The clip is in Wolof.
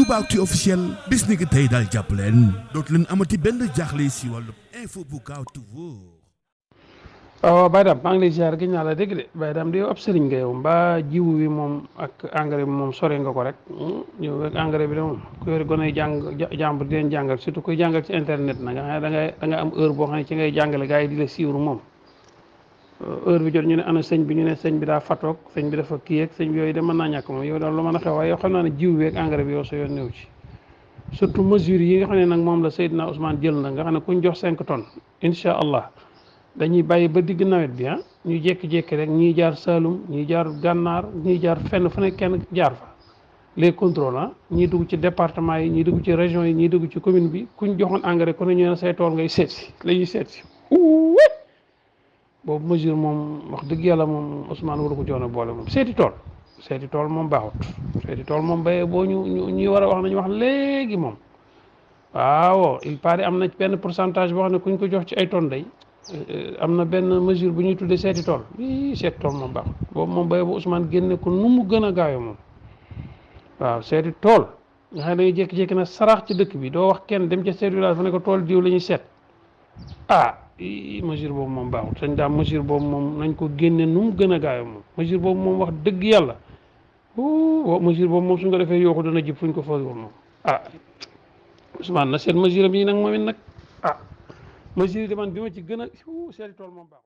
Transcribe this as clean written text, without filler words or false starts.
Toubactu officiel bis ni ki tey daal jàpp leen dootu leen amati benn jaaxle si wàllu info bu gaaw te wóor. waaw Baye Dame maa ngi lay ziar gis naa la dégg de Baye Dame di yow ab sëriñ nga yow mbaa jiwu bi moom ak engrais bi moom sore nga ko rek yow ak engrais bi de moom ku yore gone jàmbur di leen jàngal surtout kuy jàngal ci internet na nga xam ne da nga am heure boo xam ne ci ngay jàngale gars yi di la siiwru moom heure bi jot ñu ne ana sëñ bi ñu ne sëñ bi daa fatoog sëñ bi dafa kii ak sëñ bi yooyu de mën naa ñàkk moom yow daal lu mën a xew waaye yow xam naa ne jiwu bi ak engrais bi yow sa yoon néew ci surtout mesures yi nga xam ne nag moom la Seydina Ousmane jël na nga xam ne kuñ jox 5 tonnes incha allah dañuy bàyyi ba digg nawet bi ñu jékki-jékki rek ñii jaar Saloum ñii jaar Gànnaar ñii jaar fenn fu ne kenn jaar fa les contrôles ñii dugg ci département yi ñii dugg ci région yi ñii dugg ci commune bi kuñ joxoon engrais ku ne ñu ne say tool ngay seet si la ñuy seet si boobu mesure moom wax dëgg yàlla moom Ousmane waru ko joona boole moom seeti tool moom baaxut seeti tool moom béyee boo ñuy war a wax nañu wax léegi moom waaw il paraît am na benn pourcentage boo xam ne kuñ ko jox ci ay tonnes day am na benn mesure bu ñuy tuddee seeti tool seeti tool moom baax boobu moom béy bu Ousmane génne ko nu mu gën a gaawee moom waaw seeti tool nga xam ne dañuy jékki-jékki na saraax ci dëkk bi doo wax kenn dem ca seet village fa ne ko tool diw la ñuy seet mesure boobu moom baaxul sañ daam mesure boobu moom nañ ko génne nu mu gën a gaawee moom mesure boobu moom wax dëgg yàlla mesure boobu moom suñ ko defee yooxu dana jib fuñ ko foogul moom Ousmane na seet mesure am yi nag moom it nag mesure yi de man bi ma ci gën a seeti tool moom baaxul